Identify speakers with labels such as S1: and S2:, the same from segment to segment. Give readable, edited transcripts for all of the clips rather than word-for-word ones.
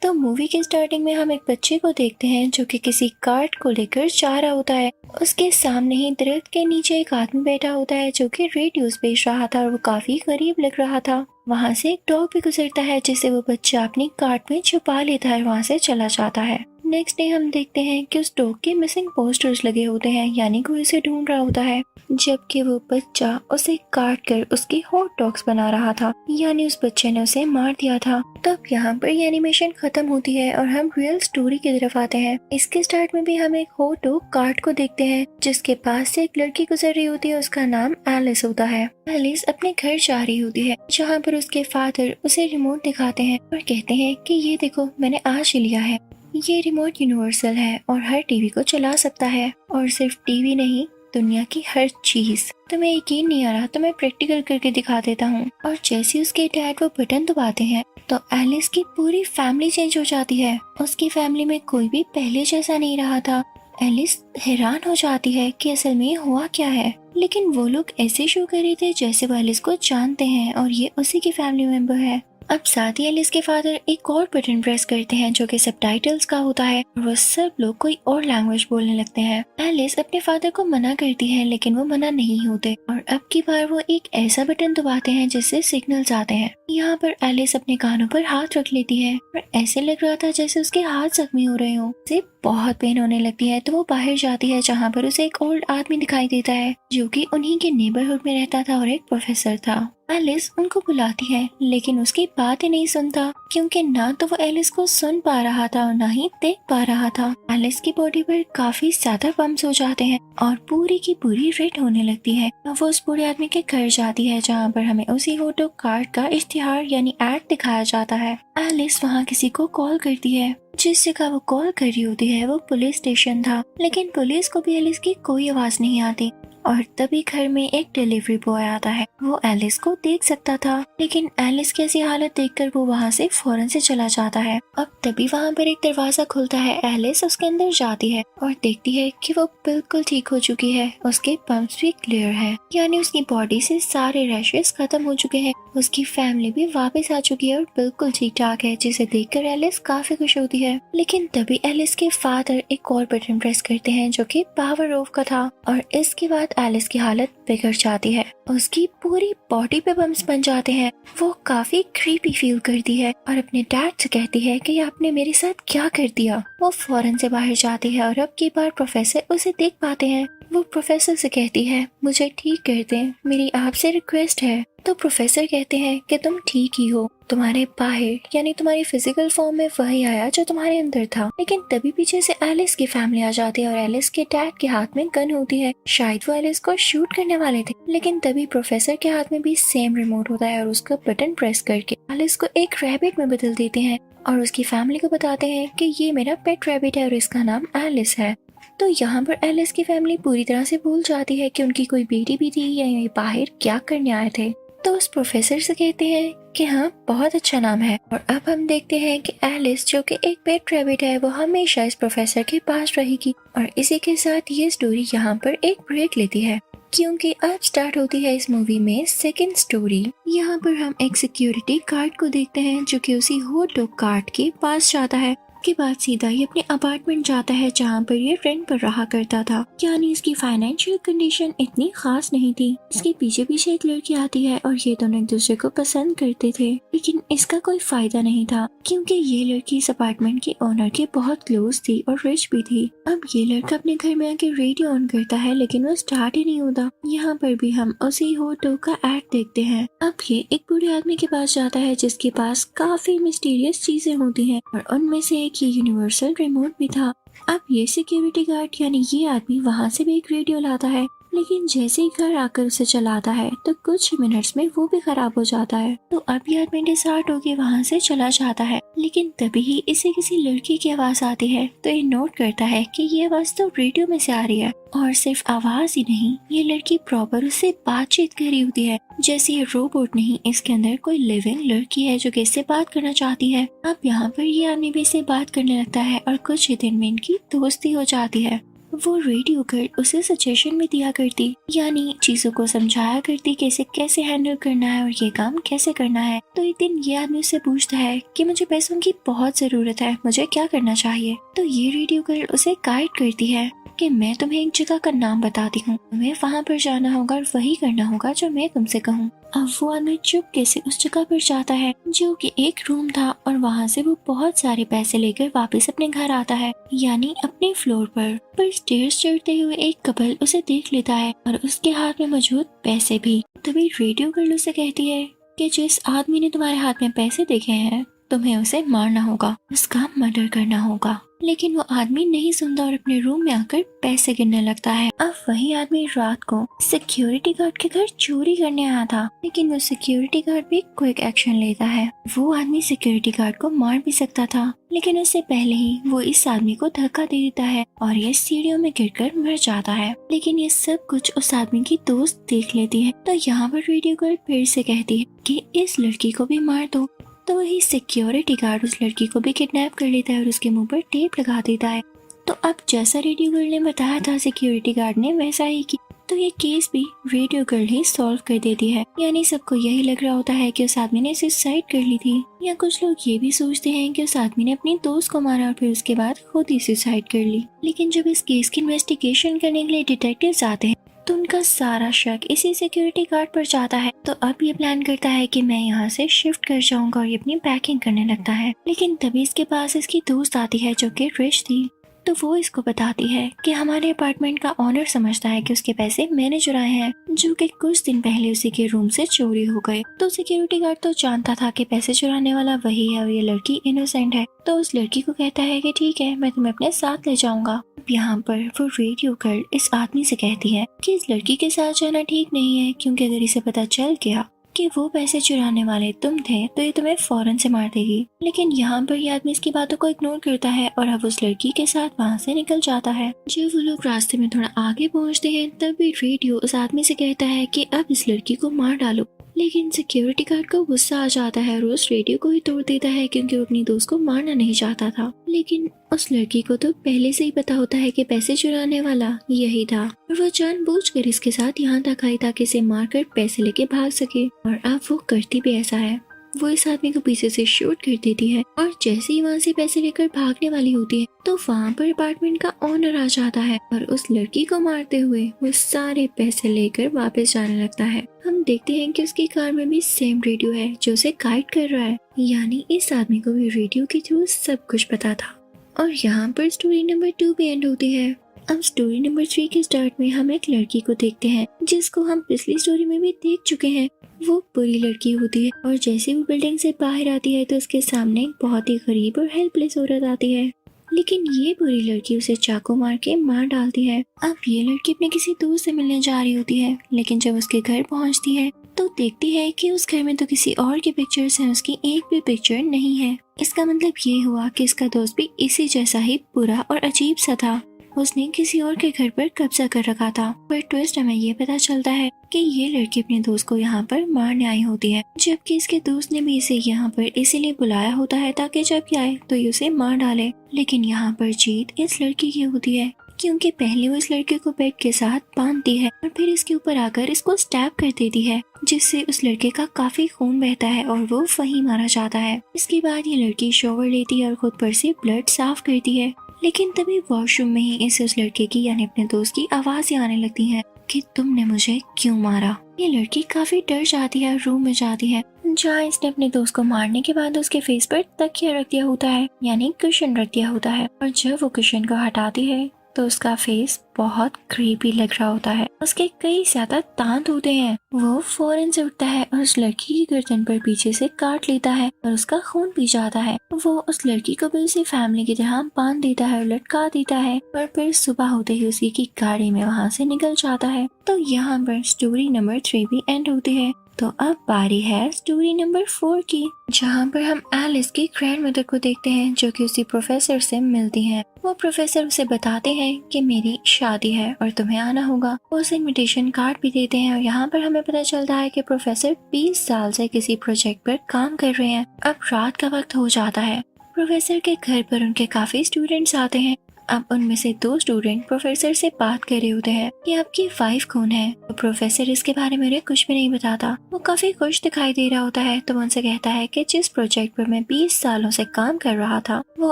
S1: तो मूवी के स्टार्टिंग में हम एक बच्चे को देखते हैं जो कि किसी कार्ट को लेकर जा रहा होता है। उसके सामने ही दरख्त के नीचे एक आदमी बैठा होता है जो कि रेडियोस बेच रहा था और वो काफी गरीब लग रहा था। वहाँ से एक डॉग भी गुजरता है जिसे वो बच्चा अपनी कार्ट में छुपा लेता है, वहाँ से चला जाता है। नेक्स्ट डे हम देखते हैं कि उस डॉग के मिसिंग पोस्टर्स लगे होते हैं, यानी कोई उसे ढूंढ रहा होता है, जबकि वो बच्चा उसे काट कर उसकी हॉट डॉग्स बना रहा था, यानी उस बच्चे ने उसे मार दिया था। तब यहाँ पर ये एनिमेशन खत्म होती है और हम रियल स्टोरी की तरफ आते हैं। इसके स्टार्ट में भी हम एक हॉट डॉग कार्ट को देखते हैं जिसके पास से एक लड़की गुजर रही होती है, उसका नाम एलिस होता है। एलिस अपने घर जा रही होती है जहाँ पर उसके फादर उसे रिमोट दिखाते हैं और कहते हैं कि ये देखो, मैंने आज ही लिया है। ये रिमोट यूनिवर्सल है और हर टीवी को चला सकता है, और सिर्फ टीवी नहीं, दुनिया की हर चीज। तुम्हें यकीन नहीं आ रहा तो मैं प्रैक्टिकल करके दिखा देता हूँ। और जैसे उसके डैड वो बटन दबाते हैं तो एलिस की पूरी फैमिली चेंज हो जाती है। उसकी फैमिली में कोई भी पहले जैसा नहीं रहा था। एलिस हैरान हो जाती है कि असल में हुआ क्या है, लेकिन वो लोग ऐसे शो कर रहे थे जैसे वो एलिस को जानते हैं और ये उसी की फैमिली मेंबर है। अब साथ ही एलिस के फादर एक और बटन प्रेस करते हैं जो कि सबटाइटल्स का होता है और वो सब लोग कोई और लैंग्वेज बोलने लगते हैं। एलिस अपने फादर को मना करती है लेकिन वो मना नहीं होते और अब की बार वो एक ऐसा बटन दबाते हैं जिससे सिग्नल्स आते हैं। यहाँ पर एलिस अपने कानों पर हाथ रख लेती है और ऐसे लग रहा था जैसे उसके हाथ जख्मी हो रहे हो। उसे बहुत पेन होने लगती है तो वो बाहर जाती है जहाँ पर उसे एक ओल्ड आदमी दिखाई देता है जो कि उन्हीं के नेबरहुड में रहता था और एक प्रोफेसर था। एलिस उनको बुलाती है लेकिन उसकी बात ही नहीं सुनता, क्योंकि ना तो वो एलिस को सुन पा रहा था और ना ही देख पा रहा था। एलिस की बॉडी पर काफी ज्यादा बम्स हो जाते हैं और पूरी की पूरी रेड होने लगती है। अब वो उस बूढ़े आदमी के घर जाती है जहाँ पर हमें उसी फोटो कार्ड का इश्तिहार यानी एड दिखाया जाता है। एलिस वहाँ किसी को कॉल करती है। जिस जगह वो कॉल कर रही होती है वो पुलिस स्टेशन था, लेकिन पुलिस को भी एलिस की कोई आवाज नहीं आती। और तभी घर में एक डिलीवरी बॉय आता है। वो एलिस को देख सकता था, लेकिन एलिस की ऐसी हालत देखकर वो वहाँ से फौरन से चला जाता है। अब तभी वहाँ पर एक दरवाजा खुलता है। एलिस उसके अंदर जाती है और देखती है कि वो बिल्कुल ठीक हो चुकी है। उसके पम्प्स भी क्लियर है, यानी उसकी बॉडी से सारे रैशेस खत्म हो चुके हैं। उसकी फैमिली भी वापस आ चुकी है और बिल्कुल ठीक ठाक है, जिसे देखकर एलिस काफी खुश होती है। लेकिन तभी एलिस के फादर एक और बटन प्रेस करते हैं जो कि पावर ऑफ का था और इसके बाद एलिस की हालत बिगड़ जाती है। उसकी पूरी बॉडी पे बम्स बन जाते हैं। वो काफी क्रीपी फील करती है और अपने डैड से कहती है कि आपने मेरे साथ क्या कर दिया। वो फौरन से बाहर जाती है और अब की बार प्रोफेसर उसे देख पाते हैं। वो प्रोफेसर से कहती है, मुझे ठीक कर दें, मेरी आपसे रिक्वेस्ट है। तो प्रोफेसर कहते हैं कि तुम ठीक ही हो, तुम्हारे बाहर यानी तुम्हारी फिजिकल फॉर्म में वही आया जो तुम्हारे अंदर था। लेकिन तभी पीछे से एलिस की फैमिली आ जाती है और एलिस के डैड के हाथ में गन होती है। शायद वो एलिस को शूट करने वाले थे, लेकिन तभी प्रोफेसर के हाथ में भी सेम रिमोट होता है और उसका बटन प्रेस करके एलिस को एक रैबिट में बदल देते हैं और उसकी फैमिली को बताते हैं कि ये मेरा पेट रैबिट है और इसका नाम एलिस है। तो यहाँ पर एलिस की फैमिली पूरी तरह से भूल जाती है कि उनकी कोई बेटी भी थी या ये बाहर क्या करने आए थे। तो उस प्रोफेसर से कहते हैं कि हाँ, बहुत अच्छा नाम है। और अब हम देखते हैं कि एलिस जो कि एक पेट रैबिट है वो हमेशा इस प्रोफेसर के पास रहेगी। और इसी के साथ ये स्टोरी यहाँ पर एक ब्रेक लेती है, क्योंकि अब स्टार्ट होती है इस मूवी में सेकंड स्टोरी। यहाँ पर हम एक सिक्योरिटी गार्ड को देखते हैं जो कि उसी हॉट डॉग कार्ट के पास जाता है। के बाद सीधा ही अपने अपार्टमेंट जाता है जहाँ पर ये रेंट पर रहा करता था, यानी इसकी फाइनेंशियल कंडीशन इतनी खास नहीं थी। इसके पीछे पीछे एक लड़की आती है और ये दोनों एक दूसरे को पसंद करते थे, लेकिन इसका कोई फायदा नहीं था क्योंकि ये लड़की इस अपार्टमेंट के ओनर के बहुत क्लोज थी और रिच भी थी। अब ये लड़का अपने घर में आके रेडियो ऑन करता है लेकिन वो स्टार्ट ही नहीं होता। यहाँ पर भी हम उसी हॉट डॉग का एड देखते हैं। अब ये एक बूढ़े आदमी के पास जाता है जिसके पास काफी मिस्टीरियस चीजें होती हैं और उनमें से एक ये यूनिवर्सल रिमोट भी था। अब ये सिक्योरिटी गार्ड यानी ये आदमी वहाँ से भी एक रेडियो लाता है, लेकिन जैसे ही घर आकर उसे चलाता है तो कुछ ही मिनट्स में वो भी खराब हो जाता है। तो अब ये आदमी डिसहार्ट होकर वहाँ से चला जाता है, लेकिन तभी ही इसे किसी लड़की की आवाज आती है। तो ये नोट करता है कि ये आवाज तो रेडियो में से आ रही है, और सिर्फ आवाज ही नहीं, ये लड़की प्रॉपर उससे बातचीत कर रही होती है, जैसे ये रोबोट नहीं, इसके अंदर कोई लिविंग लड़की है जो कि इससे बात करना चाहती है। अब यहाँ पर ये आदमी भी इससे बात करने लगता है और कुछ ही दिन में इनकी दोस्ती हो जाती है। वो रेडियो गर्ल उसे सजेशन भी दिया करती, यानी चीजों को समझाया करती कि इसे कैसे हैंडल करना है और ये काम कैसे करना है। तो एक दिन ये आदमी उससे पूछता है कि मुझे पैसों की बहुत जरूरत है, मुझे क्या करना चाहिए। तो ये रेडियो गर्ल उसे गाइड करती है कि मैं तुम्हें एक जगह का नाम बताती हूँ, तुम्हें वहाँ पर जाना होगा और वही करना होगा जो मैं तुमसे कहूँ। अब वो आदमी चुपके से उस जगह पर जाता है जो कि एक रूम था और वहाँ से वो बहुत सारे पैसे लेकर वापस अपने घर आता है, यानी अपने फ्लोर पर स्टेयर्स चढ़ते हुए एक कपल उसे देख लेता है और उसके हाथ में मौजूद पैसे भी। तभी रेडियो गर्ल उसे कहती है कि जिस आदमी ने तुम्हारे हाथ में पैसे देखे हैं तुम्हें उसे मारना होगा, उसका मर्डर करना होगा। लेकिन वो आदमी नहीं सुनता और अपने रूम में आकर पैसे गिनने लगता है। अब वही आदमी रात को सिक्योरिटी गार्ड के घर चोरी करने आया था, लेकिन वो सिक्योरिटी गार्ड भी क्विक एक्शन लेता है। वो आदमी सिक्योरिटी गार्ड को मार भी सकता था, लेकिन उससे पहले ही वो इस आदमी को धक्का दे देता है और ये सीढ़ियों में गिरकर मर जाता है। लेकिन ये सब कुछ उस आदमी की दोस्त देख लेती है। तो यहाँ पर रेडियो गर्ल फिर से कहती है कि इस लड़की को भी मार दो। तो वही सिक्योरिटी गार्ड उस लड़की को भी किडनैप कर लेता है और उसके मुंह पर टेप लगा देता है। तो अब जैसा रेडियो गर्ल ने बताया था सिक्योरिटी गार्ड ने वैसा ही किया। तो ये केस भी रेडियो गर्ल ही सॉल्व कर देती है, यानी सबको यही लग रहा होता है कि उस आदमी ने सुसाइड कर ली थी, या कुछ लोग ये भी सोचते हैं कि उस आदमी ने अपनी दोस्त को मारा और फिर उसके बाद खुद ही सुसाइड कर ली। लेकिन जब इस केस की इन्वेस्टिगेशन करने के लिए डिटेक्टिव्स आते हैं तो उनका सारा शक इसी सिक्योरिटी गार्ड पर जाता है। तो अब ये प्लान करता है कि मैं यहाँ से शिफ्ट कर जाऊंगा और ये अपनी पैकिंग करने लगता है। लेकिन तभी इसके पास इसकी दोस्त आती है जो कि रिच थी। तो वो इसको बताती है कि हमारे अपार्टमेंट का ऑनर समझता है कि उसके पैसे मैंने चुराए हैं, जो कि कुछ दिन पहले उसी के रूम से चोरी हो गए। तो सिक्योरिटी गार्ड तो जानता था कि पैसे चुराने वाला वही है और ये लड़की इनोसेंट है। तो उस लड़की को कहता है कि ठीक है, मैं तुम्हें अपने साथ ले जाऊंगा। यहाँ पर वो रेडियो गर्ल इस आदमी से कहती है कि इस लड़की के साथ जाना ठीक नहीं है, क्योंकि अगर इसे पता चल गया कि वो पैसे चुराने वाले तुम थे तो ये तुम्हें फौरन से मार देगी। लेकिन यहाँ पर ये आदमी इसकी बातों को इग्नोर करता है और अब उस लड़की के साथ वहाँ से निकल जाता है। जब वो लोग रास्ते में थोड़ा आगे पहुँचते हैं तभी रेडियो उस आदमी से कहता है कि अब इस लड़की को मार डालो। लेकिन सिक्योरिटी गार्ड को गुस्सा आ जाता है और उस रेडियो को ही तोड़ देता है, क्योंकि वो अपनी दोस्त को मारना नहीं चाहता था। लेकिन उस लड़की को तो पहले से ही पता होता है कि पैसे चुराने वाला यही था और वो जानबूझकर इसके साथ यहाँ तक आई ताकि इसे मारकर पैसे लेके भाग सके। और अब वो करती भी ऐसा है, वो इस आदमी को पीछे से शूट कर देती है और जैसे ही वहाँ से पैसे लेकर भागने वाली होती है तो वहाँ पर अपार्टमेंट का ओनर आ जाता है और उस लड़की को मारते हुए वो सारे पैसे लेकर वापस जाने लगता है। हम देखते हैं कि उसकी कार में भी सेम रेडियो है जो उसे गाइड कर रहा है, यानी इस आदमी को भी रेडियो के थ्रू सब कुछ पता था। और यहाँ पर स्टोरी नंबर 2 भी एंड होती है। अब स्टोरी नंबर 3 के स्टार्ट में हम एक लड़की को देखते हैं जिसको हम पिछली स्टोरी में भी देख चुके हैं। वो बुरी लड़की होती है और जैसे वो बिल्डिंग से बाहर आती है तो उसके सामने एक बहुत ही गरीब और हेल्पलेस औरत आती है, लेकिन ये बुरी लड़की उसे चाकू मार के मार डालती है। अब ये लड़की अपने किसी दोस्त से मिलने जा रही होती है, लेकिन जब उसके घर पहुंचती है तो देखती है कि उस घर में तो किसी और की पिक्चर्स हैं, उसकी एक भी पिक्चर नहीं है। इसका मतलब ये हुआ कि इसका दोस्त भी इसी जैसा ही बुरा और अजीब सा था, उसने किसी और के घर पर कब्जा कर रखा था। पर ट्विस्ट हमें ये पता चलता है कि ये लड़की अपने दोस्त को यहाँ पर मारने आई होती है, जबकि इसके दोस्त ने भी इसे यहाँ पर इसीलिए बुलाया होता है ताकि जब ये आए तो ये उसे मार डाले। लेकिन यहाँ पर जीत इस लड़की की होती है, क्योंकि पहले वो इस लड़के को बेड के साथ बांधती है और फिर इसके ऊपर आकर इसको स्टैब कर देती है, जिससे उस लड़के का काफी खून बहता है और वो वहीं मारा जाता है। इसके बाद ये लड़की शॉवर लेती है और खुद पर से ब्लड साफ करती है, लेकिन तभी वॉशरूम में ही इसे उस लड़के की यानी अपने दोस्त की आवाजें आने लगती हैं कि तुमने मुझे क्यों मारा। ये लड़की काफी डर जाती है, रूम में जाती है जहाँ इसने अपने दोस्त को मारने के बाद उसके फेस पर तकिया रख दिया होता है, यानी कुशन रख दिया होता है। और जब वो कुशन को हटाती है तो उसका फेस बहुत क्रीपी लग रहा होता है, उसके कई ज्यादा दांत होते हैं। वो फौरन से उठता है और उस लड़की की गर्दन पर पीछे से काट लेता है और उसका खून पी जाता है। वो उस लड़की को भी उसी फैमिली की तरह बांध देता है और लटका देता है और फिर सुबह होते ही उसी की गाड़ी में वहाँ से निकल जाता है। तो यहाँ पर स्टोरी नंबर 3 भी एंड होती है। तो अब बारी है स्टोरी नंबर 4 की, जहाँ पर हम एलिस की ग्रैंडमदर को देखते हैं जो कि उसी प्रोफेसर से मिलती हैं। वो प्रोफेसर उसे बताते हैं कि मेरी शादी है और तुम्हें आना होगा। वो उसे इनविटेशन कार्ड भी देते हैं और यहाँ पर हमें पता चलता है कि प्रोफेसर 20 साल से किसी प्रोजेक्ट पर काम कर रहे हैं। अब रात का वक्त हो जाता है। प्रोफेसर के घर पर उनके काफी स्टूडेंट्स आते हैं अब उनमें से 2 स्टूडेंट प्रोफेसर से बात कर रहे होते हैं कि आपकी वाइफ कौन है। तो प्रोफेसर इसके बारे में उन्हें कुछ भी नहीं बताता। वो काफी खुश दिखाई दे रहा होता है तो वो उनसे कहता है कि जिस प्रोजेक्ट पर मैं 20 सालों से काम कर रहा था वो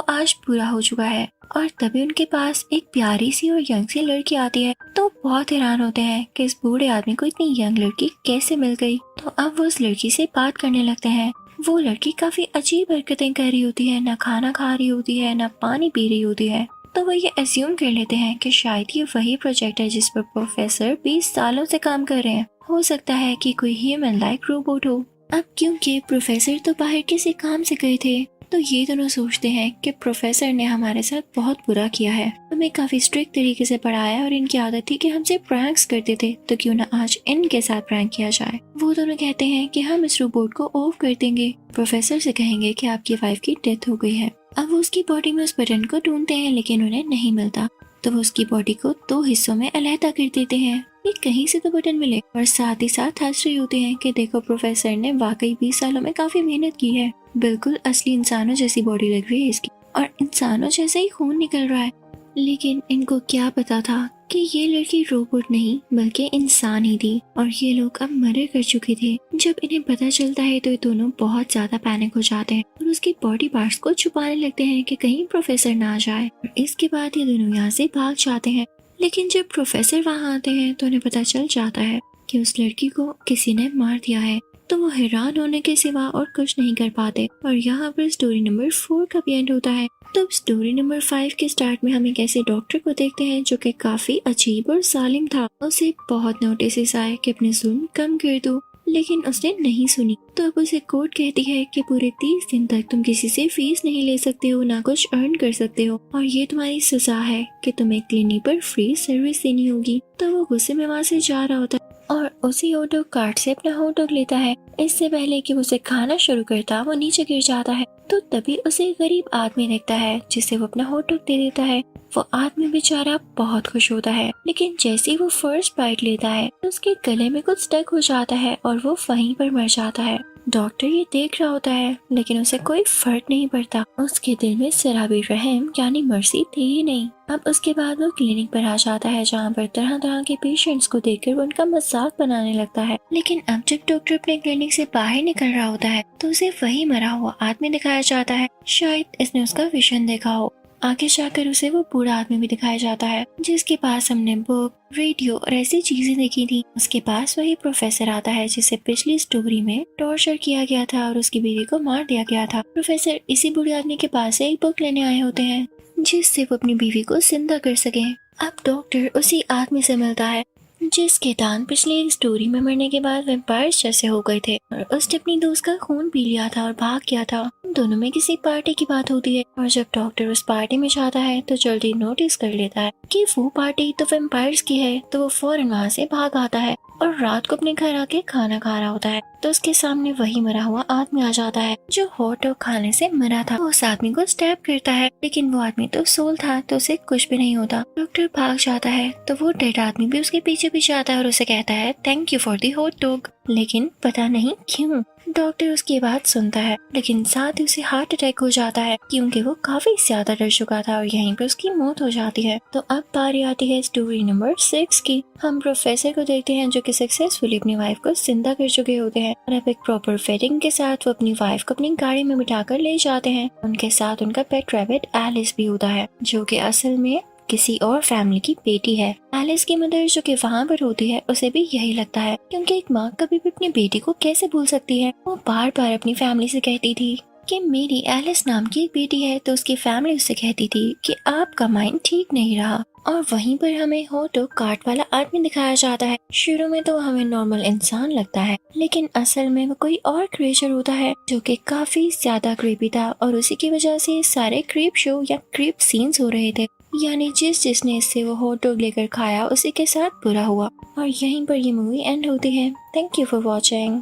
S1: आज पूरा हो चुका है। और तभी उनके पास एक प्यारी सी और यंग सी लड़की आती है तो बहुत हैरान होते हैं कि इस बूढ़े आदमी को इतनी यंग लड़की कैसे मिल गई। तो अब वो उस लड़की से बात करने लगते हैं। वो लड़की काफी अजीब हरकतें कर रही होती है, ना खाना खा रही होती है, ना पानी पी रही होती है। तो वो ये एज्यूम कर लेते हैं कि शायद ये वही प्रोजेक्ट है जिस पर प्रोफेसर 20 सालों से काम कर रहे हैं। हो सकता है कि कोई ह्यूमन लाइक रोबोट हो। अब क्योंकि प्रोफेसर तो बाहर किसी काम से गए थे तो ये दोनों सोचते हैं कि प्रोफेसर ने हमारे साथ बहुत बुरा किया है, हमें काफी स्ट्रिक्ट तरीके से पढ़ाया और इनकी आदत थी कि हमसे प्रैंक्स करते थे, तो क्यों ना आज इनके साथ प्रैंक किया जाए। वो दोनों कहते हैं कि हम इस रोबोट को ऑफ कर देंगे, प्रोफेसर से कहेंगे कि आपकी वाइफ की डेथ हो गई है। अब वो उसकी बॉडी में उस बटन को ढूंढते हैं लेकिन उन्हें नहीं मिलता, तो वो उसकी बॉडी को 2 हिस्सों में अलहदा कर देते हैं कि कहीं से तो बटन मिले। और साथ ही साथ हंस रहे होते हैं कि देखो प्रोफेसर ने वाकई 20 सालों में काफी मेहनत की है, बिल्कुल असली इंसानों जैसी बॉडी लग रही है इसकी और इंसानों जैसा ही खून निकल रहा है। लेकिन इनको क्या पता था कि ये लड़की रोबोट नहीं बल्कि इंसान ही थी और ये लोग अब मर्डर कर चुके थे। जब इन्हें पता चलता है तो ये दोनों बहुत ज्यादा पैनिक हो जाते हैं और उसकी बॉडी पार्ट्स को छुपाने लगते हैं कि कहीं प्रोफेसर ना आ जाए। और इसके बाद ये दोनों यहाँ से भाग जाते हैं। लेकिन जब प्रोफेसर वहाँ आते हैं तो उन्हें पता चल जाता है कि उस लड़की को किसी ने मार दिया है। तो वो हैरान होने के सिवा और कुछ नहीं कर पाते और यहाँ पर स्टोरी नंबर 4 का भी एंड होता है। तो स्टोरी नंबर 5 के स्टार्ट में हम एक ऐसे डॉक्टर को देखते हैं जो कि काफी अजीब और जालिम था। उसे बहुत नोटिस आए कि अपने जुल्म कम कर दो, लेकिन उसने नहीं सुनी। तो अब उसे कोर्ट कहती है कि पूरे 30 दिन तक तुम किसी से फीस नहीं ले सकते हो, ना कुछ अर्न कर सकते हो और ये तुम्हारी सजा है कि तुम्हें क्लिनिक पर फ्री सर्विस देनी होगी। तो वो गुस्से में वहाँ से जा रहा होता है और उसी हॉट डॉग कार्ट से अपना हॉट डॉग लेता है। इससे पहले कि वो उसे खाना शुरू करता वो नीचे गिर जाता है। तो तभी उसे एक गरीब आदमी देखता है जिसे वो अपना हॉट डॉग दे देता है। वो आदमी बेचारा बहुत खुश होता है, लेकिन जैसे ही वो फर्स्ट बाइट लेता है तो उसके गले में कुछ स्टक हो जाता है और वो वहीं पर मर जाता है। डॉक्टर ये देख रहा होता है लेकिन उसे कोई फर्क नहीं पड़ता। उसके दिल में जरा भी रहम यानी मर्सी थी ही नहीं। अब उसके बाद वो क्लिनिक पर आ जाता है जहाँ पर तरह तरह के पेशेंट्स को देखकर वो उनका मजाक बनाने लगता है। लेकिन अब जब डॉक्टर अपने क्लिनिक से बाहर निकल रहा होता है तो उसे वही मरा हुआ आदमी दिखाया जाता है। शायद इसने उसका विजन देखा हो। आगे जाकर उसे वो बूढ़ा आदमी भी दिखाया जाता है जिसके पास हमने बुक, रेडियो और ऐसी चीजें देखी थी। उसके पास वही प्रोफेसर आता है जिसे पिछली स्टोरी में टॉर्चर किया गया था और उसकी बीवी को मार दिया गया था। प्रोफेसर इसी बूढ़े आदमी के पास से एक बुक लेने आए होते हैं जिससे वो अपनी बीवी को जिंदा कर सके। अब डॉक्टर उसी आदमी से मिलता है जिसके दांत पिछली एक स्टोरी में मरने के बाद वैम्पायर्स जैसे हो गए थे और उसने अपनी दोस्त का खून पी लिया था और भाग गया था। दोनों में किसी पार्टी की बात होती है और जब डॉक्टर उस पार्टी में जाता है तो जल्दी नोटिस कर लेता है कि वो पार्टी तो वैम्पायर्स की है। तो वो फौरन वहाँ से भाग आता है और रात को अपने घर आके खाना खा रहा होता है तो उसके सामने वही मरा हुआ आदमी आ जाता है जो हॉट डॉग खाने से मरा था। वो उस आदमी को स्टैब करता है लेकिन वो आदमी तो सोल था तो उसे कुछ भी नहीं होता। डॉक्टर भाग जाता है तो वो डेड आदमी भी उसके पीछे पीछे आता है और उसे कहता है thank you for the hot dog. लेकिन पता नहीं क्यों डॉक्टर उसकी बात सुनता है लेकिन साथ ही उसे हार्ट अटैक हो जाता है क्योंकि वो काफी ज्यादा डर चुका था और यहीं पे उसकी मौत हो जाती है। तो अब बारी आती है स्टोरी नंबर 6 की। हम प्रोफेसर को देखते हैं जो कि सक्सेसफुली अपनी वाइफ को जिंदा कर चुके होते हैं और अब एक प्रॉपर वेडिंग के साथ वो अपनी वाइफ को अपनी गाड़ी में बिठाकर ले जाते हैं। उनके साथ उनका पेट रैबिट एलिस भी होता है जो कि असल में किसी और फैमिली की बेटी है। एलिस की मदर जो कि वहाँ पर होती है उसे भी यही लगता है क्योंकि एक माँ कभी भी अपनी बेटी को कैसे भूल सकती है। वो बार बार अपनी फैमिली से कहती थी कि मेरी एलिस नाम की एक बेटी है तो उसकी फैमिली उससे कहती थी कि आपका माइंड ठीक नहीं रहा। और वहीं पर हमें हॉट डॉग कार्ट वाला आदमी दिखाया जाता है। शुरू में तो हमें नॉर्मल इंसान लगता है लेकिन असल में वो कोई और क्रिएचर होता है जो कि काफी ज्यादा क्रीपी था और उसी की वजह से सारे क्रीप शो या क्रीप सीन्स हो रहे थे। यानी जिसने इससे वो हॉट डॉग लेकर खाया उसी के साथ बुरा हुआ। और यहीं पर ये मूवी एंड होती है। Thank you for watching.